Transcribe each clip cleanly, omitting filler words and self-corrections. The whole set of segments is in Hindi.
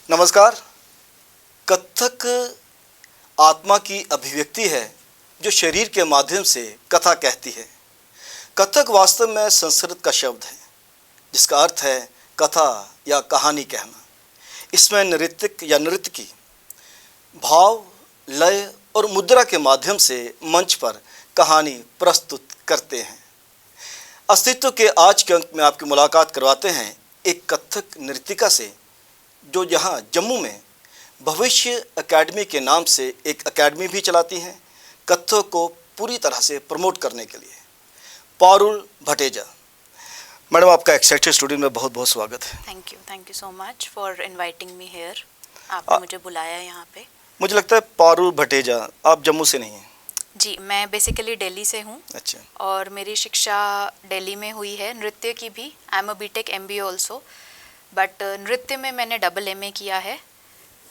नमस्कार। कथक आत्मा की अभिव्यक्ति है जो शरीर के माध्यम से कथा कहती है। कथक वास्तव में संस्कृत का शब्द है जिसका अर्थ है कथा या कहानी कहना। इसमें नृत्यक या नृत्यकी भाव, लय और मुद्रा के माध्यम से मंच पर कहानी प्रस्तुत करते हैं। अस्तित्व के आज के अंक में आपकी मुलाकात करवाते हैं एक कथक नृत्यिका से जो यहाँ जम्मू में भविष्य एकेडमी के नाम से एक एकेडमी भी चलाती हैं कथक को पूरी तरह से प्रमोट करने के लिए। पारुल भटेजा मैडम, आपका एक्साइटेड स्टूडियो में बहुत बहुत स्वागत है। Thank you so much for inviting me here. आपने मुझे बुलाया यहाँ पे। मुझे लगता है पारुल भटेजा आप जम्मू से नहीं हैं? जी, मैं बेसिकली दिल्ली से हूँ। अच्छा। और मेरी शिक्षा दिल्ली में हुई है, नृत्य की भी। I am a B Tech MBA also, but नृत्य में मैंने डबल MA किया है।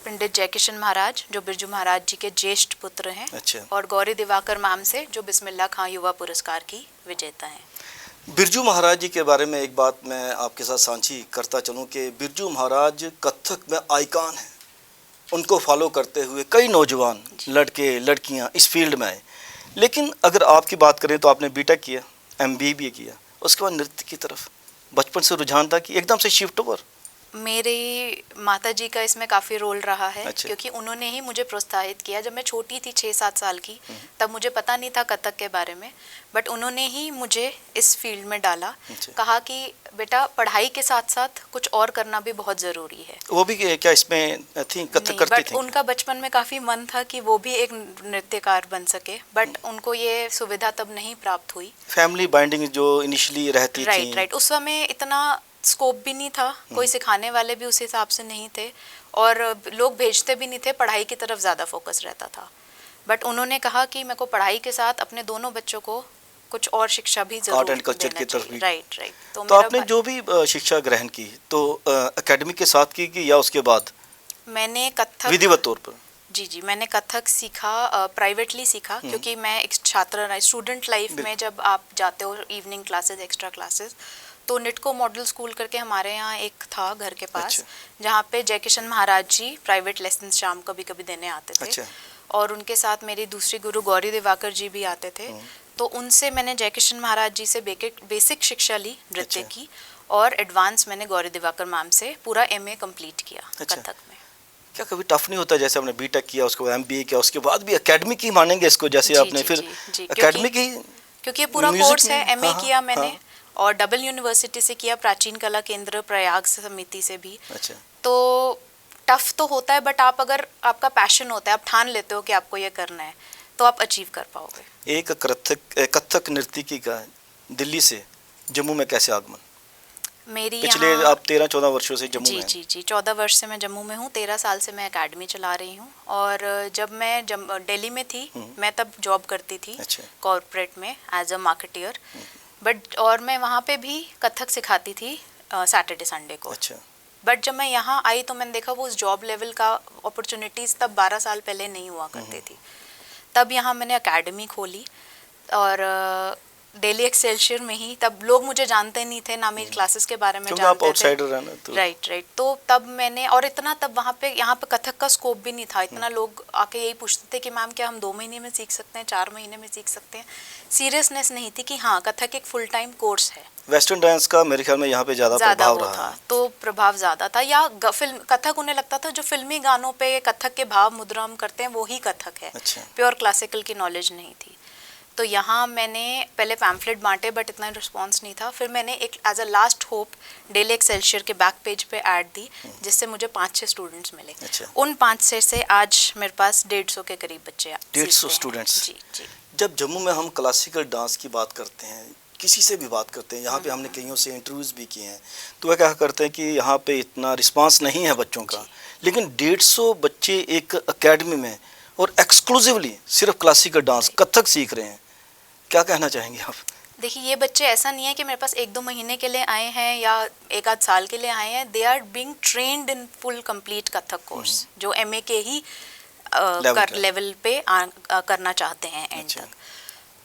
पंडित जयकिशन महाराज जो बिरजू महाराज जी के ज्येष्ठ पुत्र हैं। अच्छा। और गौरी दिवाकर मैम से जो बिस्मिल्लाह खां युवा पुरस्कार की विजेता हैं। बिरजू महाराज जी के बारे में एक बात मैं आपके साथ साझी करता चलूँ कि बिरजू महाराज कथक में आइकॉन हैं। उनको फॉलो करते हुए कई नौजवान लड़के लड़कियाँ इस फील्ड में आए। लेकिन अगर आपकी बात करें तो आपने बीटेक किया, MBA भी किया, उसके बाद नृत्य की तरफ बचपन से रुझान था कि एकदम से शिफ्ट ओवर? मेरी माता जी का इसमें काफ़ी रोल रहा है। अच्छा। क्योंकि उन्होंने ही मुझे प्रोत्साहित किया। जब मैं छोटी थी 6-7 साल की, तब मुझे पता नहीं था कथक के बारे में, बट उन्होंने ही मुझे इस फील्ड में डाला। अच्छा। कहा कि बेटा पढ़ाई के साथ साथ कुछ और करना भी बहुत ज़रूरी है। वो भी क्या इसमें थी, कथक करती थी? उनका बचपन में काफ़ी मन था कि वो भी एक नृत्यकार बन सके, बट उनको ये सुविधा तब नहीं प्राप्त हुई। फैमिली बाइंडिंग जो इनिशियली रहती थी। राइट। उस समय इतना स्कोप भी नहीं था, कोई सिखाने वाले भी उस हिसाब से नहीं थे, और लोग भेजते भी नहीं थे। पढ़ाई की तरफ ज़्यादा फोकस रहता था। बट उन्होंने कहा कि मेरे को पढ़ाई के साथ अपने दोनों बच्चों को कुछ और शिक्षा भी जरूर आर्ट एंड कल्चर की तरफ भी। राइट। तो आपने जो भी शिक्षा ग्रहण की तो एकेडमी के साथ की या उसके बाद? मैंने कथक विधिवत तौर पर? जी, मैंने कथक सीखा, प्राइवेटली सीखा। क्योंकि मैं एक छात्र स्टूडेंट लाइफ में जब आप जाते हो इवनिंग क्लासेस, एक्स्ट्रा क्लासेस, तो निटको मॉडल स्कूल करके हमारे यहाँ एक था घर के पास। अच्छा। जहाँ पे जयकिशन महाराज जी प्राइवेट लेसन शाम कभी कभी देने आते थे। अच्छा। और उनके साथ मेरी दूसरी गुरु गौरी दिवाकर जी भी आते थे। तो उनसे मैंने जयकिशन महाराज जी से बेसिक शिक्षा ली नृत्य की, और एडवांस मैंने गौरी दिवाकर मैम से पूरा MA कंप्लीट किया। अच्छा। कथक में क्या कभी टफ नहीं होता? जैसे आपने बीटेक किया, उसके बाद MBA किया, उसके बाद भी एकेडमी की मानेंगे इसको, जैसे आपने फिर एकेडमी की? क्योंकि पूरा कोर्स है, MA किया मैंने। और डबल यूनिवर्सिटी से किया, प्राचीन कला केंद्र प्रयाग समिति से भी। अच्छा। तो टफ तो होता है, बट आप अगर आपका पैशन होता है, आप ठान लेते हो कि आपको ये करना है, तो आप अचीव कर पाओगे। एक कथक नर्तकी का दिल्ली से जम्मू में कैसे आगमन? मेरी पिछले आप 13-14 वर्षों से जम्मू में? जी 14 वर्ष से मैं जम्मू में हूँ। 13 साल से मैं एकेडमी चला रही हूँ। और जब मैं दिल्ली में थी, मैं तब जॉब करती थी। अच्छा। कॉर्पोरेट में एज अ मार्केटियर। बट और मैं वहाँ पे भी कथक सिखाती थी सैटरडे संडे को। अच्छा। बट जब मैं यहाँ आई तो मैंने देखा वो उस जॉब लेवल का अपॉर्चुनिटीज़ तब 12 साल पहले नहीं हुआ करती थी। तब यहाँ मैंने एकेडमी खोली, और दिल्ली एक्सेलशियर में ही। तब लोग मुझे जानते नहीं थे, ना मेरी क्लासेस के बारे में जानते आप आउटसाइडर हैं ना, तो राइट। तो तब मैंने, और इतना तब वहाँ पे यहाँ पे कथक का स्कोप भी नहीं था। इतना लोग आके यही पूछते थे कि मैम क्या हम 2 महीने में सीख सकते हैं, 4 महीने में सीख सकते हैं। सीरियसनेस नहीं थी कि हाँ कथक एक फुल टाइम कोर्स है। वेस्टर्न डांस का मेरे ख्याल में यहाँ पे ज़्यादा प्रभाव रहा था, तो प्रभाव ज़्यादा था। या फिल्म कथक उन्हें लगता था जो फिल्मी गानों पे कथक के भाव मुद्रा हम करते हैं वो ही कथक है। अच्छा। प्योर क्लासिकल की नॉलेज नहीं थी। तो यहाँ मैंने पहले पैम्फलेट बांटे, बट इतना रिस्पांस नहीं था। फिर मैंने एक as a last hope Daily Excelsior के बैक पेज पे ऐड दी, जिससे मुझे 5-6 स्टूडेंट्स मिले। अच्छा। उन 5-6 से आज मेरे पास 150 के करीब बच्चे 150 स्टूडेंट्स? जी। जब जम्मू में हम क्लासिकल डांस की बात करते हैं, किसी से भी बात करते हैं, यहाँ पे हमने कईयों से इंटरव्यूज़ भी किए हैं, तो वह क्या करते हैं कि यहाँ पे इतना रिस्पांस नहीं है बच्चों का, लेकिन 150 बच्चे एक एकेडमी में और एक्सक्लूसिवली सिर्फ क्लासिकल डांस कथक सीख रहे हैं। क्या कहना चाहेंगे आप? देखिए, ये बच्चे ऐसा नहीं है कि मेरे पास 1-2 महीने के लिए आए हैं या 1-आध साल के लिए आए हैं। They are being trained in full complete Kathak course, जो MA के ही लेवल पे करना चाहते हैं एंड तक।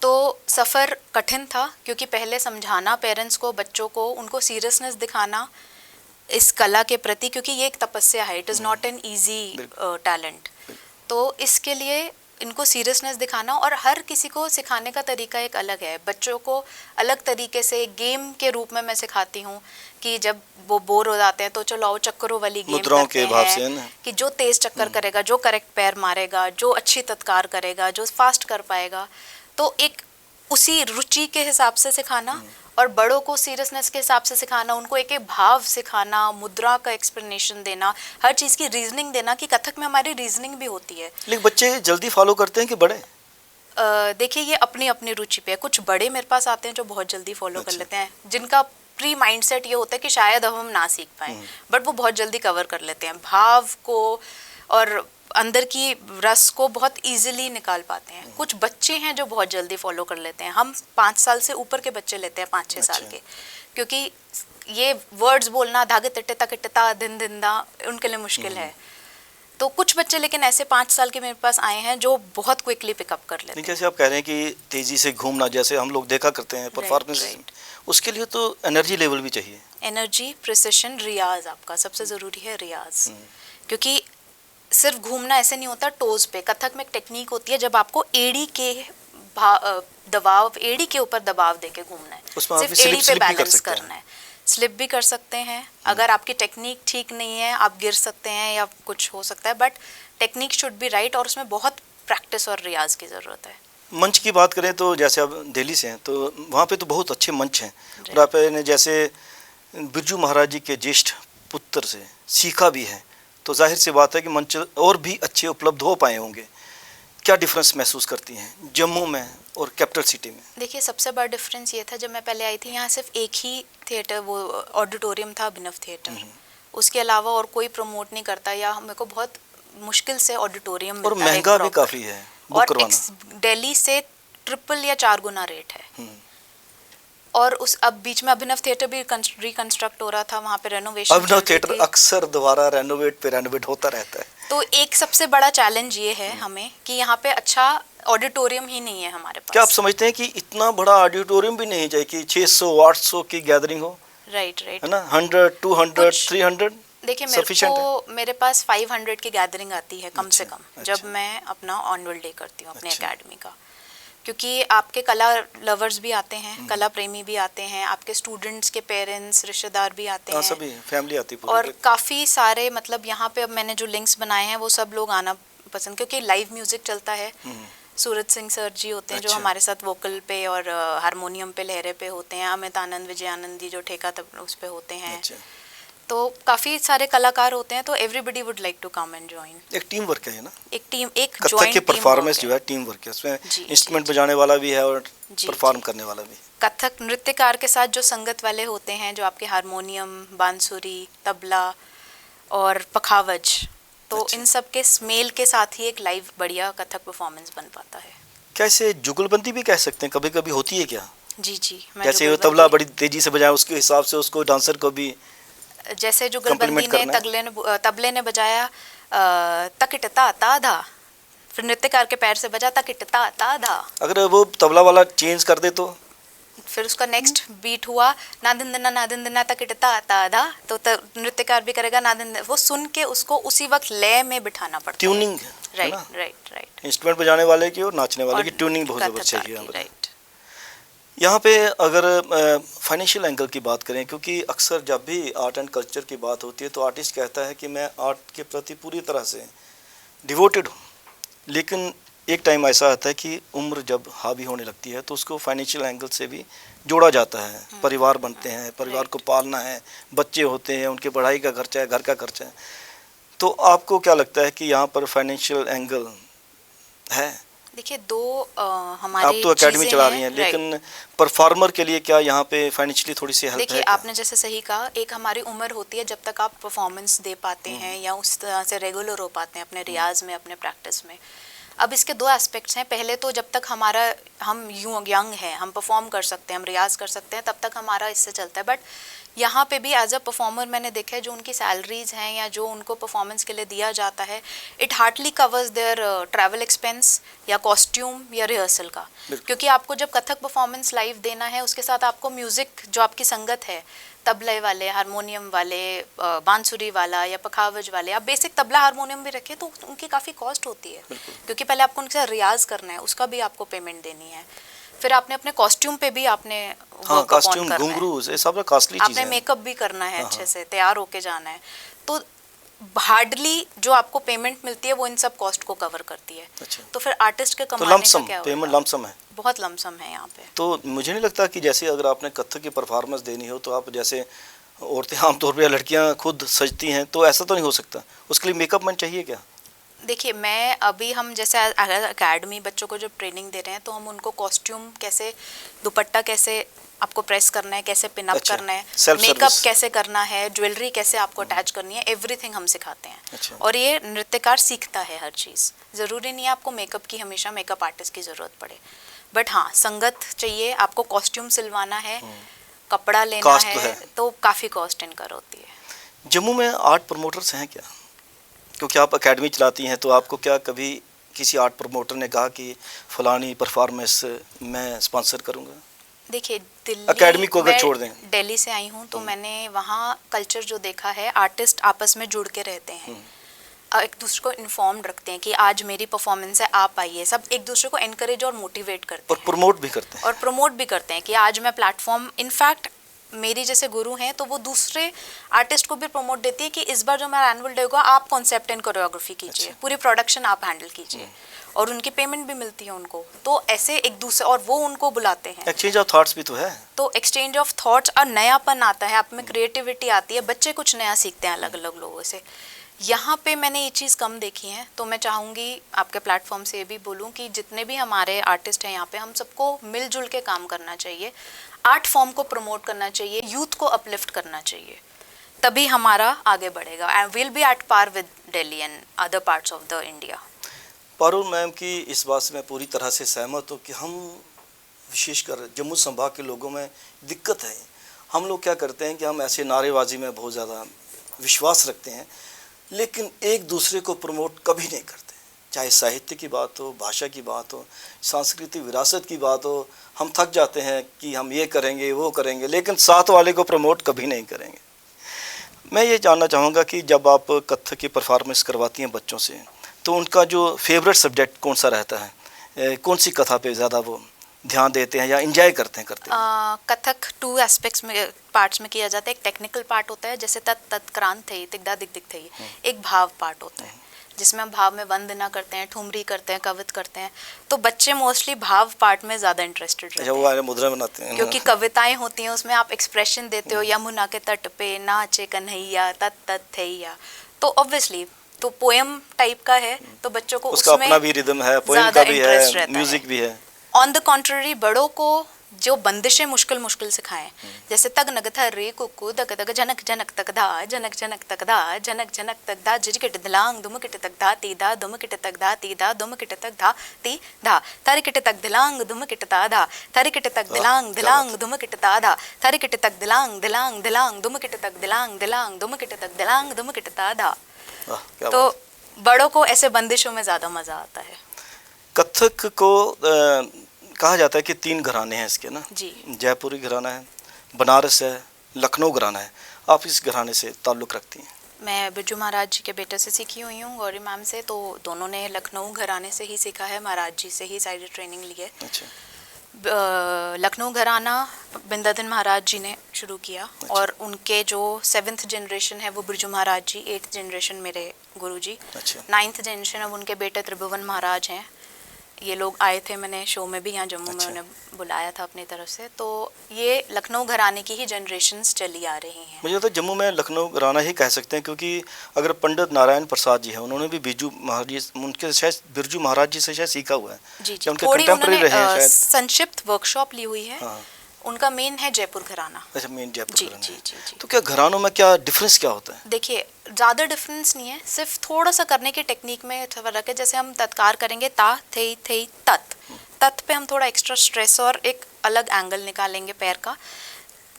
तो सफ़र कठिन था, क्योंकि पहले समझाना पेरेंट्स को, बच्चों को, उनको सीरियसनेस दिखाना इस कला के प्रति, क्योंकि ये एक तपस्या है, it is not an easy talent. तो इसके लिए इनको सीरियसनेस दिखाना, और हर किसी को सिखाने का तरीका एक अलग है। बच्चों को अलग तरीके से गेम के रूप में मैं सिखाती हूँ कि जब वो बोर हो जाते हैं तो चलो आओ चक्करों वाली गेम मुद्राओं करते के भाव हैं, से ना। कि जो तेज चक्कर करेगा, जो करेक्ट पैर मारेगा, जो अच्छी तत्कार करेगा, जो फास्ट कर पाएगा, तो एक उसी रुचि के हिसाब से सिखाना, और बड़ों को सीरियसनेस के हिसाब से सिखाना, उनको एक एक भाव सिखाना, मुद्रा का एक्सप्लेनेशन देना, हर चीज़ की रीजनिंग देना, कि कथक में हमारी रीजनिंग भी होती है। लेकिन बच्चे जल्दी फॉलो करते हैं कि बड़े? देखिए ये अपनी अपनी रुचि पे है। कुछ बड़े मेरे पास आते हैं जो बहुत जल्दी फॉलो कर अच्छा। लेते हैं, जिनका प्री माइंडसेट ये होता है कि शायद अब हम ना सीख पाए, बट वो बहुत जल्दी कवर कर लेते हैं भाव को, और अंदर की रस को बहुत इजीली निकाल पाते हैं। कुछ बच्चे हैं जो बहुत जल्दी फॉलो कर लेते हैं। हम 5 साल से ऊपर के बच्चे लेते हैं, 5-6 साल अच्छा। के, क्योंकि ये वर्ड्स बोलना धागे तिट्टा किट्टा दिन दिंदा उनके लिए मुश्किल है। तो कुछ बच्चे लेकिन ऐसे 5 साल के मेरे पास आए हैं जो बहुत क्विकली पिकअप कर लेते नहीं, हैं। जैसे आप कह रहे हैं कि तेजी से घूमना, जैसे हम लोग देखा करते हैं परफॉर्मेंस, right. उसके लिए तो एनर्जी लेवल भी चाहिए। एनर्जी, प्रिसिशन, रियाज, आपका सबसे ज़रूरी है रियाज। क्योंकि सिर्फ घूमना ऐसे नहीं होता टोज पे। कथक में एक टेक्निक होती है जब आपको एड़ी के दबाव, एड़ी के ऊपर दबाव देके घूमना है, उसमें आप सिर्फ एड़ी पे स्लिप भी कर बैलेंस सकते हैं। करना है। स्लिप भी कर सकते हैं, अगर आपकी टेक्निक ठीक नहीं है आप गिर सकते हैं या कुछ हो सकता है, but technique should be right, और उसमें बहुत प्रैक्टिस और रियाज की ज़रूरत है। मंच की बात करें तो जैसे आप दिल्ली से हैं तो वहाँ पे तो बहुत अच्छे मंच हैं, और आपने जैसे बिरजू महाराज जी के ज्येष्ठ पुत्र से सीखा भी है, तो जाहिर सी बात है कि मंच और भी अच्छे उपलब्ध हो पाए होंगे। क्या डिफरेंस महसूस करती हैं जम्मू में और कैपिटल सिटी में? देखिए सबसे बड़ा डिफरेंस ये था, जब मैं पहले आई थी यहाँ सिर्फ एक ही थिएटर, वो ऑडिटोरियम था, अभिनव थिएटर। उसके अलावा और कोई प्रमोट नहीं करता, या मेरे को बहुत मुश्किल से ऑडिटोरियम और मिलता है महंगा भी proper। काफ़ी है बुक और करवाना। दिल्ली से ट्रिपल या 4 गुना रेट है। और उस अब बीच में अभिनव थिएटर भी रिकंस्ट्रक्ट हो रहा था, वहाँ पे रेनोवेशन। अभिनव थिएटर अक्सर दोबारा रेनोवेट होता रहता है। तो एक सबसे बड़ा चैलेंज ये है हमें कि यहाँ पे अच्छा ऑडिटोरियम ही नहीं है हमारे पास। क्या आप समझते हैं कि इतना बड़ा ऑडिटोरियम भी नहीं चाहिए कि 600-800 की गैदरिंग हो? राइट है ना, 100, 200, 300 देखिए sufficient मेरे पास 500 की गैदरिंग आती है कम से कम, अच्छा। जब मैं अपना ऑनवल डे करती हूँ अपने अच्छा। एकेडमी का। क्योंकि आपके कला लवर्स भी आते हैं, कला प्रेमी भी आते हैं, आपके स्टूडेंट्स के पेरेंट्स, रिश्तेदार भी आते हैं, सभी फैमिली आती पूरी। और काफ़ी सारे, मतलब यहाँ पे अब मैंने जो लिंक्स बनाए हैं वो सब लोग आना पसंद, क्योंकि लाइव म्यूजिक चलता है। सूरज सिंह सर जी होते हैं जो अच्छा। हमारे साथ वोकल पे और हारमोनियम पे, लहरे पे होते हैं। अमित आनंद, विजय आनंद जी जो ठेका तब उस पे होते हैं। अच्छा। तो काफ़ी सारे कलाकार होते हैं, तो everybody would like to come and join. एक टीम वर्क है ना, एक टीम, एक कथक जॉइंट के टीम परफॉर्मेंस वर्क जो है टीम वर्क है, उसमें जी, इंस्ट्रूमेंट जी, बजाने वाला भी है और जी, परफॉर्म जी। करने वाला भी। कथक नृत्यकार के साथ जो संगत वाले होते हैं, जो आपके हारमोनियम, बांसुरी, तबला और पखावज, तो अच्छा। इन सब के स्मेल के साथ ही एक लाइव बढ़िया कथक परफॉर्मेंस बन पाता है। क्या इसे जुगलबंदी भी कह सकते हैं? कभी कभी होती है क्या? जी जी, मैं जैसे वो जुगलबंदी- तबला बड़ी तेजी से बजाए उसके हिसाब से उसको डांसर को भी जैसे जुगलबंदी compliment ने करना है। तबले ने बजाया तकिट ता ता धा, फिर नृत्यकार के पैर से बजा तकिट ता ता धा, अगर वो तबला वाला चेंज कर दे तो फिर उसका नेक्स्ट बीट हुआ नादिंदना तकिट ता ता धा, तो नृत्यकार भी करेगा नादिंद, वो सुन के उसको उसी वक्त लय में बिठाना पड़ता है। Tuning, right right right. Instrument बजाने वाले की और नाचने वाले की ट्यूनिंग बहुत ज़बरदस्त चाहिए यहाँ पर। राइट। यहाँ पे अगर फाइनेंशियल एंगल की बात करें, क्योंकि अक्सर जब भी आर्ट एंड कल्चर की बात होती है तो आर्टिस्ट कहता है कि मैं आर्ट के प्रति पूरी तरह से डिवोटेड हूँ, लेकिन एक टाइम ऐसा आता है कि उम्र जब हावी होने लगती है तो उसको फाइनेंशियल एंगल से भी जोड़ा जाता है। परिवार बनते हैं, परिवार को पालना है, बच्चे होते हैं, उनके पढ़ाई का खर्चा है, घर का खर्चा है। तो आपको क्या लगता है कि यहाँ पर फाइनेंशियल एंगल है? देखिए हमारे आप तो एकेडमी चला रही हैं, लेकिन परफॉर्मर के लिए क्या यहाँ पे फाइनेंशियली थोड़ी सी हेल्प है? देखिए क्या? आपने जैसे सही कहा, एक हमारी उम्र होती है जब तक आप परफॉर्मेंस दे पाते हैं या उस तरह से रेगुलर हो पाते हैं अपने रियाज में, अपने प्रैक्टिस में। अब इसके 2 एस्पेक्ट्स हैं। पहले तो जब तक हम यंग हैं, हम परफॉर्म कर सकते हैं, हम रियाज कर सकते हैं, तब तक हमारा इससे चलता है। बट यहाँ पे भी एज अ परफॉर्मर मैंने देखा है जो उनकी सैलरीज हैं या जो उनको परफॉर्मेंस के लिए दिया जाता है, it hardly covers there travel expense या कॉस्ट्यूम या रिहर्सल का। क्योंकि आपको जब कथक परफॉर्मेंस लाइव देना है उसके साथ आपको म्यूज़िक जो आपकी संगत है, तबले वाले, हारमोनियम वाले, बांसुरी वाला या पखावज वाले, आप बेसिक तबला हारमोनियम भी रखें तो उनकी काफ़ी कॉस्ट होती है, क्योंकि पहले आपको उनके साथ रियाज करना है, उसका भी आपको पेमेंट देनी है। फिर आपने अपने कॉस्ट्यूम पे भी आपने कॉस्ट्यूम, घुंघरू, ये सब कॉस्टली चीज़ है। आपने मेकअप भी करना है, अच्छे से तैयार होके जाना है, तो हार्डली जो आपको पेमेंट मिलती है वो इन सब कॉस्ट को कवर करती है। अच्छा। तो फिर आर्टिस्ट के कमाने का क्या होगा? पेमेंट लमसम है, बहुत लमसम है यहाँ पे। तो मुझे नहीं लगता कि जैसे अगर आपने कथक की परफॉर्मेंस देनी हो तो आप जैसे औरतें आमतौर पर लड़कियां खुद सजती हैं, तो ऐसा तो नहीं हो सकता, उसके लिए मेकअप मैन चाहिए क्या? देखिए, मैं अभी हम जैसे अगर एकेडमी बच्चों को जब ट्रेनिंग दे रहे हैं तो हम उनको कॉस्ट्यूम कैसे, दुपट्टा कैसे आपको प्रेस करना है, कैसे पिन अप करना है, मेकअप कैसे करना है, ज्वेलरी कैसे आपको अटैच करनी है, एवरीथिंग हम सिखाते हैं। अच्छा। और ये नृत्यकार सीखता है हर चीज़, ज़रूरी नहीं है आपको मेकअप की हमेशा मेकअप आर्टिस्ट की ज़रूरत पड़े, बट हाँ संगत चाहिए, आपको कॉस्ट्यूम सिलवाना है, कपड़ा लेना है, तो काफ़ी कॉस्ट इनकर होती है। जम्मू में आर्ट प्रमोटर्स हैं क्या? क्योंकि आप एकेडमी चलाती हैं, तो आपको क्या कभी किसी आर्ट प्रमोटर ने कहा कि फलानी परफॉर्मेंस मैं स्पॉन्सर करूंगा? देखिए, दिल्ली एकेडमी को अगर छोड़ दें, दिल्ली से आई हूँ तो मैंने वहाँ कल्चर जो देखा है, आर्टिस्ट आपस में जुड़ के रहते हैं, एक दूसरे को इन्फॉर्म्ड रखते हैं कि आज मेरी परफॉर्मेंस है, आप आइए, सब एक दूसरे को एनकरेज और मोटिवेट करते हैं और प्रमोट भी करते हैं कि आज मैं प्लेटफॉर्म, इनफैक्ट मेरी जैसे गुरु हैं तो वो दूसरे आर्टिस्ट को भी प्रमोट देती है कि इस बार जो मेरा एनुअल डे होगा आप कॉन्सेप्ट एंड कोरियोग्राफी कीजिए। अच्छा। पूरी प्रोडक्शन आप हैंडल कीजिए, और उनकी पेमेंट भी मिलती है उनको, तो ऐसे एक दूसरे, और वो उनको बुलाते हैं। एक्सचेंज ऑफ थॉट्स भी तो है, तो एक्सचेंज ऑफ थॉट्स और नयापन आता है, आप में क्रिएटिविटी आती है, बच्चे कुछ नया सीखते हैं अलग अलग लोगों से। यहाँ पे मैंने ये चीज़ कम देखी है, तो मैं चाहूँगी आपके प्लेटफॉर्म से ये भी बोलूँ कि जितने भी हमारे आर्टिस्ट हैं यहाँ पे, हम सबको मिलजुल के काम करना चाहिए, आर्ट फॉर्म को प्रमोट करना चाहिए, यूथ को अपलिफ्ट करना चाहिए, तभी हमारा आगे बढ़ेगा, and will be at par with Delhi and other parts of the India. Parul ma'am की इस बात से मैं पूरी तरह से सहमत हूँ कि हम विशेषकर जम्मू संभाग के लोगों में दिक्कत है, हम लोग क्या करते हैं कि हम ऐसे नारेबाजी में बहुत ज़्यादा विश्वास रखते हैं, लेकिन एक दूसरे को प्रमोट कभी नहीं करते, चाहे साहित्य की बात हो, भाषा की बात हो, सांस्कृतिक विरासत की बात हो। हम थक जाते हैं कि हम ये करेंगे वो करेंगे, लेकिन साथ वाले को प्रमोट कभी नहीं करेंगे। मैं ये जानना चाहूँगा कि जब आप कथक की परफॉर्मेंस करवाती हैं बच्चों से, तो उनका जो फेवरेट सब्जेक्ट कौन सा रहता है, कौन सी कथा पे ज़्यादा वो ध्यान देते हैं या एंजॉय करते हैं? कथक 2 एस्पेक्ट्स में, पार्ट्स में किया जाता है। एक टेक्निकल पार्ट होता है जैसे तत्क्रांत है, तिग्धा दिग दिग थे, एक भाव पार्ट होता है जिसमें हम भाव में वंदना करते हैं, ठुमरी करते हैं, कवित करते हैं। तो बच्चे मोस्टली भाव पार्ट में ज़्यादा इंटरेस्टेड रहते हैं, वो मुद्रा बनाते हैं, क्योंकि कविताएं होती हैं उसमें आप एक्सप्रेशन देते हो, यमुना के तट पे नाचे कन्हैया तत तत थैया, तो ऑब्वियसली तो पोएम टाइप का है, तो बच्चों को उसका उसमें अपना भी रिदम है, पोएम का भी है, म्यूजिक भी है। ऑन द कॉन्ट्ररी बड़ों को जो बंदिशें मुश्किल मुश्किल सिखाएं, जैसे तग नग थ रे कुकु दग दग जनक जनक तक धा जनक जनक तक धा जनक जनक तक धा जिजकिट दिलांग दुमकिट तक धा ती धा दुमकिट तक धा ती धा दुमकिट तक धा ती धा तारिकिट तक दिलांग दुमकिट ता धा तारिकिट तक दिलांग दिलांग दुमकिट ता धा तारिकिट तक दिलांग दिलांग दिलांग दुमकिट तक दिलांग दिलांग दुमकिट तक दिलांग दुमकिट ता धा। तो बड़ों को ऐसे बंदिशों में ज़्यादा मज़ा आता है। कथक को कहा जाता है कि 3 घराने हैं इसके ना जी। जयपुरी घराना है, बनारस है, लखनऊ घराना है। आप इस घराने से ताल्लुक़ रखती हैं? मैं बिरजू महाराज जी के बेटे से सीखी हुई हूँ, गौरी मैम से, तो दोनों ने लखनऊ घराने से ही सीखा है, महाराज जी से ही सारी ट्रेनिंग ली है। अच्छा। लखनऊ घराना बिंदाधन महाराज जी ने शुरू किया। अच्छा। और उनके जो 7th जनरेशन है वो बिरजू महाराज जी, 8th जनरेशन मेरे गुरु जी। अच्छा। 9th जनरेशन अब उनके बेटे त्रिभुवन महाराज हैं। ये लोग आए थे, मैंने शो में भी यहाँ जम्मू में उन्हें बुलाया था अपनी तरफ से, तो ये लखनऊ घराने की ही जनरेशंस चली आ रही हैं। मुझे तो जम्मू में लखनऊ घराना ही कह सकते हैं, क्योंकि अगर पंडित नारायण प्रसाद जी हैं, उन्होंने भी बिरजू महाराज जी, उनके शायद बिरजू महाराज जी से शायद सीखा हुआ है। जी जी, थोड़ी उन्होंने संक्षिप्त वर्कशॉप ली हुई है। हाँ। उनका मेन है जयपुर घराना। अच्छा, मेन जयपुर घराना। जी जी जी। तो क्या घरानों में क्या डिफरेंस क्या होता है? देखिए, ज़्यादा डिफरेंस नहीं है, सिर्फ थोड़ा सा करने की टेक्निक में फर्क है। जैसे हम तत्कार करेंगे ता थे थे तत, तत पे हम थोड़ा एक्स्ट्रा स्ट्रेस और एक अलग एंगल निकालेंगे पैर का।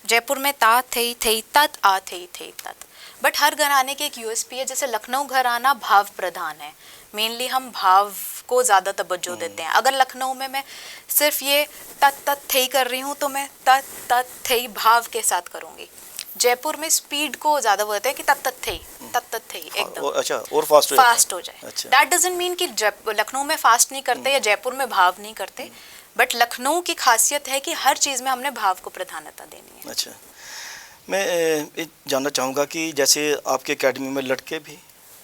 जयपुर में ता थे तत आ थे तत, बट हर घराने के एक यूएसपी है। जैसे लखनऊ घराना भाव प्रधान है, मेनली हम भाव को ज़्यादा तवज्जो देते हैं। अगर लखनऊ में मैं सिर्फ ये तत तत थे कर रही हूँ तो मैं तत तत थे भाव के साथ करूँगी। जयपुर में स्पीड को ज़्यादा बोलते हैं कि तत तत थे एकदम, अच्छा, और फास्ट हो जाए। अच्छा। दैट डजंट मीन कि लखनऊ में फास्ट नहीं करते या जयपुर में भाव नहीं करते, बट लखनऊ की खासियत है कि हर चीज़ में हमने भाव को प्रधानता देनी है। अच्छा, मैं ये जानना चाहूँगा कि जैसे आपके एकेडमी में लड़के भी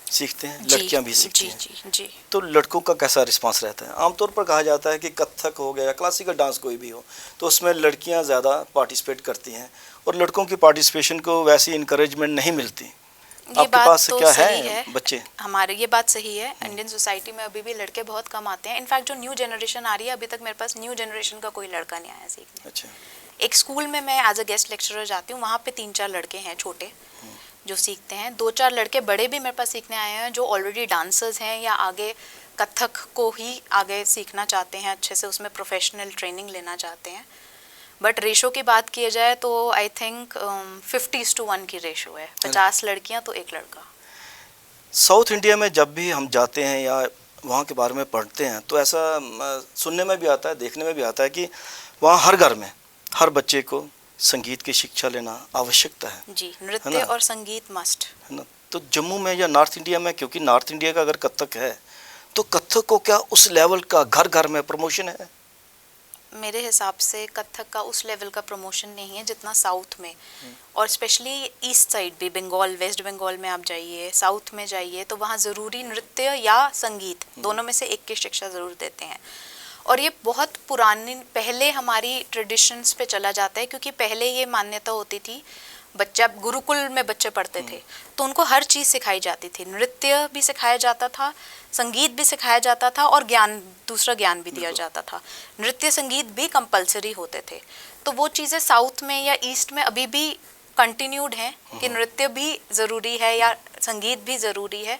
सीखते हैं, लड़कियां भी सीखती हैं, जी। तो लड़कों का कैसा रिस्पांस रहता है? आमतौर पर कहा जाता है कि कथक हो गया या क्लासिकल डांस कोई भी हो तो उसमें लड़कियां ज़्यादा पार्टिसिपेट करती हैं और लड़कों की पार्टिसिपेशन को वैसी इंकरेजमेंट नहीं मिलती। ये आपके बात पास तो क्या सही है बच्चे? हमारे ये बात सही है, इंडियन सोसाइटी में अभी भी लड़के बहुत कम आते हैं। इनफैक्ट जो न्यू जनरेशन आ रही है, अभी तक मेरे पास न्यू जनरेशन का कोई लड़का नहीं आया सीखने। अच्छा, एक स्कूल में मैं एज अ गेस्ट लेक्चरर जाती हूँ, वहाँ पे 3-4 लड़के हैं छोटे जो सीखते हैं। 2-4 लड़के बड़े भी मेरे पास सीखने आए हैं जो ऑलरेडी डांसर्स हैं या आगे कथक को ही आगे सीखना चाहते हैं, अच्छे से उसमें प्रोफेशनल ट्रेनिंग लेना चाहते हैं। बट रेशो की बात की जाए तो आई थिंक 50:1 की रेशो है, 50 लड़कियाँ तो 1 लड़का। साउथ इंडिया में जब भी हम जाते हैं या वहाँ के बारे में पढ़ते हैं तो ऐसा सुनने में भी आता है, देखने में भी आता है कि वहाँ हर घर में हर बच्चे को संगीत की शिक्षा लेना आवश्यकता है जी, नृत्य और संगीत मस्ट है ना। तो जम्मू में या नॉर्थ इंडिया में, क्योंकि नॉर्थ इंडिया का अगर कथक है तो कथक को क्या उस लेवल का घर घर में प्रमोशन है? मेरे हिसाब से कथक का उस लेवल का प्रमोशन नहीं है जितना साउथ में, और स्पेशली ईस्ट साइड भी, बंगाल, वेस्ट बंगाल में आप जाइए, साउथ में जाइए तो वहाँ ज़रूरी नृत्य या संगीत दोनों में से एक की शिक्षा ज़रूर देते हैं। और ये बहुत पुरानी पहले हमारी ट्रेडिशंस पे चला जाता है, क्योंकि पहले ये मान्यता होती थी बच्चा गुरुकुल में बच्चे पढ़ते थे तो उनको हर चीज़ सिखाई जाती थी, नृत्य भी सिखाया जाता था, संगीत भी सिखाया जाता था और दूसरा ज्ञान भी दिया जाता था। नृत्य संगीत भी कंपलसरी होते थे। तो वो चीज़ें साउथ में या ईस्ट में अभी भी कंटिन्यूड हैं कि नृत्य भी ज़रूरी है या संगीत भी ज़रूरी है।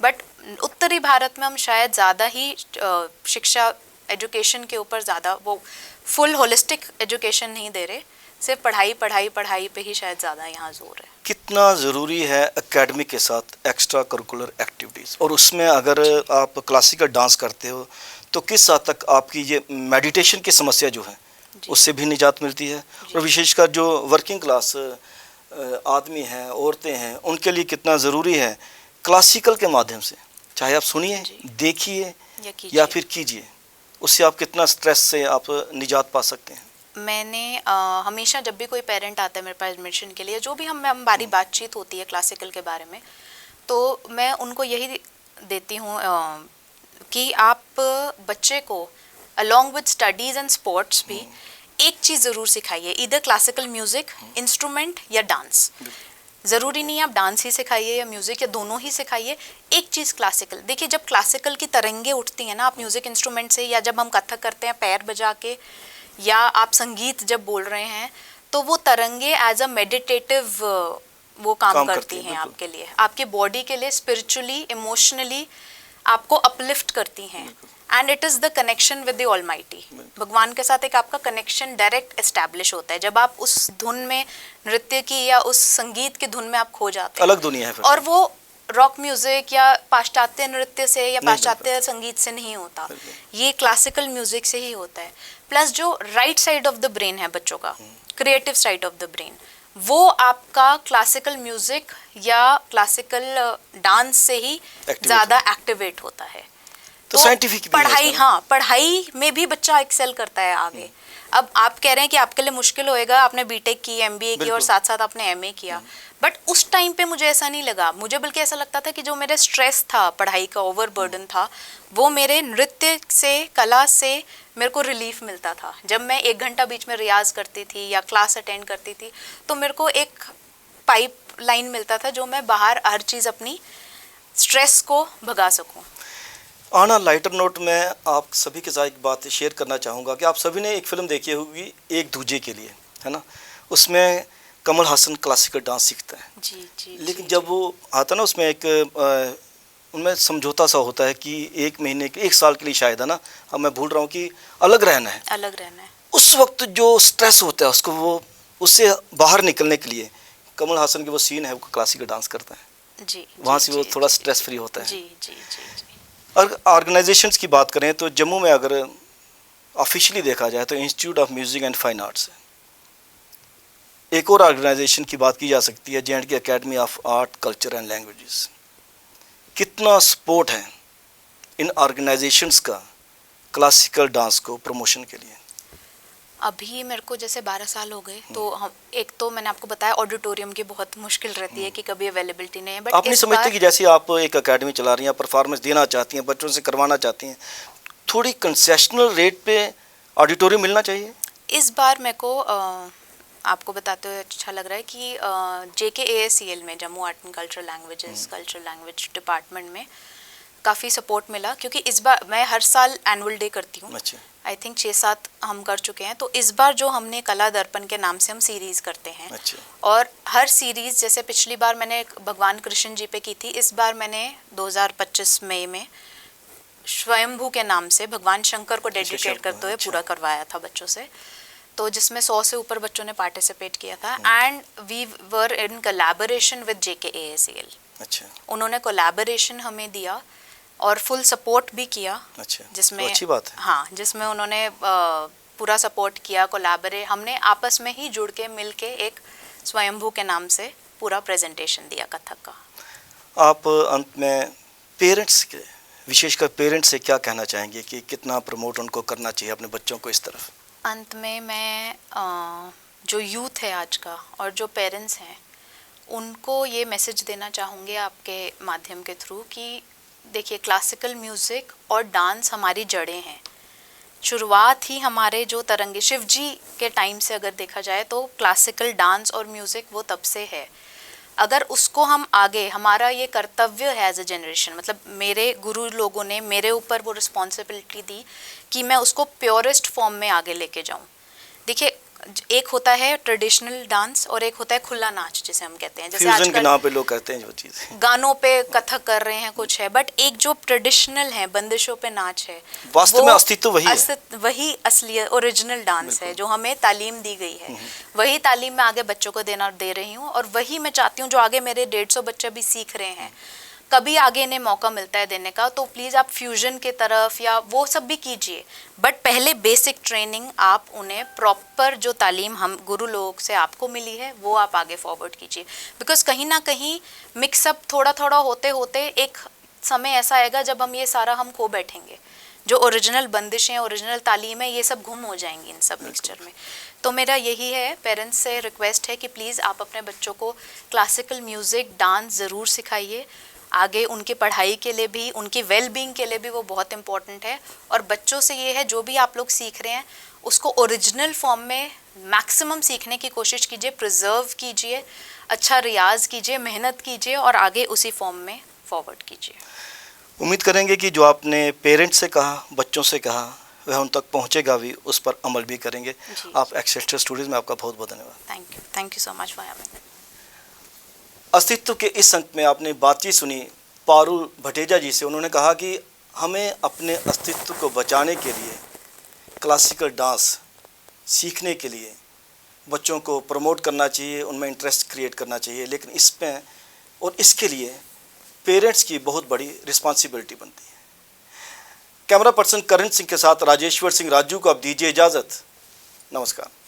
बट उत्तरी भारत में हम शायद ज़्यादा ही शिक्षा एजुकेशन के ऊपर ज़्यादा वो फुल होलिस्टिक एजुकेशन नहीं दे रहे, सिर्फ पढ़ाई पे ही शायद ज़्यादा यहाँ जोर है। कितना ज़रूरी है एकेडमी के साथ एक्स्ट्रा करिकुलर एक्टिविटीज़, और उसमें अगर आप क्लासिकल डांस करते हो तो किस हद तक आपकी ये मेडिटेशन की समस्या जो है उससे भी निजात मिलती है, और विशेषकर जो वर्किंग क्लास आदमी हैं, औरतें हैं, उनके लिए कितना ज़रूरी है क्लासिकल के माध्यम से, चाहे आप सुनिए, देखिए या फिर कीजिए, उससे आप कितना स्ट्रेस से आप निजात पा सकते हैं। मैंने हमेशा जब भी कोई पेरेंट आता है मेरे पास एडमिशन के लिए, जो भी हमारी बातचीत होती है क्लासिकल के बारे में, तो मैं उनको यही देती हूँ कि आप बच्चे को along with studies and sports भी एक चीज़ ज़रूर सिखाइए, इधर क्लासिकल म्यूज़िक, इंस्ट्रूमेंट या डांस। ज़रूरी नहीं है आप डांस ही सिखाइए या म्यूज़िक, या दोनों ही सिखाइए। एक चीज़ क्लासिकल, देखिए जब क्लासिकल की तरंगे उठती हैं ना, आप म्यूज़िक इंस्ट्रूमेंट से, या जब हम कथक करते हैं पैर बजा के, या आप संगीत जब बोल रहे हैं, तो वो तरंगे एज अ मेडिटेटिव वो काम करती हैं आपके लिए, आपकी बॉडी के लिए, स्पिरिचुअली, इमोशनली आपको अपलिफ्ट करती हैं। And it is the connection with the almighty, भगवान के साथ एक आपका कनेक्शन डायरेक्ट एस्टैब्लिश होता है जब आप उस धुन में, नृत्य की या उस संगीत की धुन में आप खो जाते हैं। अलग दुनिया है फिर। और वो रॉक म्यूजिक या पाश्चात्य नृत्य से या पाश्चात्य संगीत से नहीं होता, ये क्लासिकल म्यूजिक से ही होता है। प्लस जो right side of the brain है बच्चों का, creative side of the brain, वो आपका क्लासिकल म्यूजिक या क्लासिकल डांस से ही ज़्यादा एक्टिवेट होता है। तो साइंटिफिक पढ़ाई, हाँ, पढ़ाई में भी बच्चा एक्सेल करता है आगे। अब आप कह रहे हैं कि आपके लिए मुश्किल होएगा, आपने बीटेक की, एमबीए की और साथ साथ आपने एमए किया, बट उस टाइम पे मुझे ऐसा नहीं लगा। मुझे बल्कि ऐसा लगता था कि जो मेरा स्ट्रेस था, पढ़ाई का ओवरबर्डन था, वो मेरे नृत्य से, कला से मेरे को रिलीफ मिलता था। जब मैं 1 घंटा बीच में रियाज करती थी या क्लास अटेंड करती थी तो मेरे को एक पाइप लाइन मिलता था जो मैं बाहर हर चीज़ अपनी स्ट्रेस को भगा सकूं। आना लाइटर नोट में आप सभी के साथ एक बात शेयर करना चाहूँगा कि आप सभी ने एक फिल्म देखी होगी एक दूजे के लिए, है ना। उसमें कमल हासन क्लासिकल डांस सीखता है जी, लेकिन जब वो आता ना, उसमें एक उनमें समझौता सा होता है कि 1 महीने के, 1 साल के लिए शायद, है ना, अब मैं भूल रहा हूँ, कि अलग रहना है। अलग रहना है। उस वक्त जो स्ट्रेस होता है उसको वो उससे बाहर निकलने के लिए कमल हासन की वो सीन है, वो क्लासिकल डांस करता है, जी, वहाँ जी, से वो जी, थोड़ा जी, स्ट्रेस फ्री होता है। जी जी जी जी। और ऑर्गेनाइजेशंस की बात करें तो जम्मू में अगर ऑफिशियली देखा जाए तो institute of music and fine arts है। एक और ऑर्गेनाइजेशन की बात की जा सकती है, J&K academy of art culture and languages. कितना सपोर्ट है इन ऑर्गेनाइजेशंस का क्लासिकल डांस को प्रमोशन के लिए? अभी मेरे को जैसे 12 साल हो गए, तो हम एक तो मैंने आपको बताया ऑडिटोरियम की बहुत मुश्किल रहती है कि कभी अवेलेबिलिटी नहीं है, बट आप नहीं इस समझते बार कि जैसे आप एक एकेडमी चला रही हैं, परफॉर्मेंस देना चाहती हैं, बच्चों से करवाना चाहती हैं, थोड़ी कंसेशनल रेट पे ऑडिटोरियम मिलना चाहिए? इस बार मेरे को आपको बताते हुए अच्छा लग रहा है कि JKASCL में, Jammu art and cultural language department में काफ़ी सपोर्ट मिला, क्योंकि इस बार मैं हर साल एनुअल डे करती हूँ। अच्छा। आई थिंक 6-7 हम कर चुके हैं, तो इस बार जो हमने कला दर्पण के नाम से हम सीरीज करते हैं। अच्छा। और हर सीरीज, जैसे पिछली बार मैंने भगवान कृष्ण जी पे की थी, इस बार मैंने 2025 मई में स्वयंभू के नाम से भगवान शंकर को डेडिकेट करते हुए पूरा करवाया था बच्चों से, तो जिसमें 100 से ऊपर बच्चों ने पार्टिसिपेट किया था। And we were in collaboration with JKASCL। अच्छा। उन्होंने कोलैबोरेशन हमें दिया और फुल सपोर्ट भी किया। अच्छा, जिसमें तो अच्छी बात है। हाँ, जिसमें उन्होंने पूरा सपोर्ट किया, हमने आपस में ही जुड़ के मिल के एक स्वयंभू के नाम से पूरा प्रेजेंटेशन दिया कथक का। आप अंत में पेरेंट्स के, विशेषकर पेरेंट्स से क्या कहना चाहेंगे कि कितना प्रमोट उनको करना चाहिए अपने बच्चों को इस तरफ? अंत में मैं जो यूथ है आज का और जो पेरेंट्स हैं, उनको ये मैसेज देना चाहूँगी आपके माध्यम के थ्रू कि देखिए, क्लासिकल म्यूज़िक और डांस हमारी जड़ें हैं। शुरुआत ही हमारे जो तरंगे शिव जी के टाइम से अगर देखा जाए तो क्लासिकल डांस और म्यूज़िक वो तब से है। अगर उसको हम आगे, हमारा ये कर्तव्य है एज अ जनरेशन, मतलब मेरे गुरु लोगों ने मेरे ऊपर वो रिस्पॉन्सिबिलिटी दी कि मैं उसको प्योरेस्ट फॉर्म में आगे लेके जाऊँ। देखिए, एक होता है ट्रेडिशनल डांस और एक होता है खुला नाच, जिसे हम कहते हैं, जैसे फ्यूजन के नाम पे लोग करते हैं जो चीज़, गानों पे कथक कर रहे हैं, कुछ है, बट एक जो ट्रेडिशनल है, बंदिशों पे नाच है, वास्तव में अस्तित्व वही है। वही असली ओरिजिनल डांस है जो हमें तालीम दी गई है। वही तालीम मैं आगे बच्चों को दे रही हूँ, और वही मैं चाहती हूँ जो आगे मेरे 150 बच्चे भी सीख रहे हैं, कभी आगे इन्हें मौका मिलता है देने का, तो प्लीज़ आप फ्यूजन के तरफ या वो सब भी कीजिए, बट पहले बेसिक ट्रेनिंग आप उन्हें प्रॉपर, जो तालीम हम गुरु लोग से आपको मिली है, वो आप आगे फॉरवर्ड कीजिए। बिकॉज कहीं ना कहीं मिक्सअप थोड़ा थोड़ा होते होते एक समय ऐसा आएगा जब हम ये सारा हम खो बैठेंगे, जो ओरिजिनल बंदिशें, ओरिजिनल तालीम है, ये सब गुम हो जाएंगी इन सब मिक्सचर में। तो मेरा यही है, पेरेंट्स से रिक्वेस्ट है कि प्लीज़ आप अपने बच्चों को क्लासिकल म्यूज़िक, डांस ज़रूर सिखाइए। आगे उनकी पढ़ाई के लिए भी, उनकी वेल बीइंग के लिए भी वो बहुत इम्पॉर्टेंट है। और बच्चों से ये है, जो भी आप लोग सीख रहे हैं उसको ओरिजिनल फॉर्म में मैक्सिमम सीखने की कोशिश कीजिए, प्रिजर्व कीजिए, अच्छा रियाज कीजिए, मेहनत कीजिए और आगे उसी फॉर्म में फॉरवर्ड कीजिए। उम्मीद करेंगे कि जो आपने पेरेंट्स से कहा, बच्चों से कहा, वह उन तक पहुंचेगा भी, उस पर अमल भी करेंगे। आप एक्सेलेंट स्टूडियोज में आपका बहुत बहुत धन्यवाद। Thank you so much for having me. अस्तित्व के इस अंक में आपने बातचीत सुनी पारुल भटेजा जी से। उन्होंने कहा कि हमें अपने अस्तित्व को बचाने के लिए, क्लासिकल डांस सीखने के लिए बच्चों को प्रमोट करना चाहिए, उनमें इंटरेस्ट क्रिएट करना चाहिए, लेकिन इसमें और इसके लिए पेरेंट्स की बहुत बड़ी रिस्पॉन्सिबिलिटी बनती है। कैमरा पर्सन करण सिंह के साथ राजेश्वर सिंह राजू को अब दीजिए इजाज़त। नमस्कार।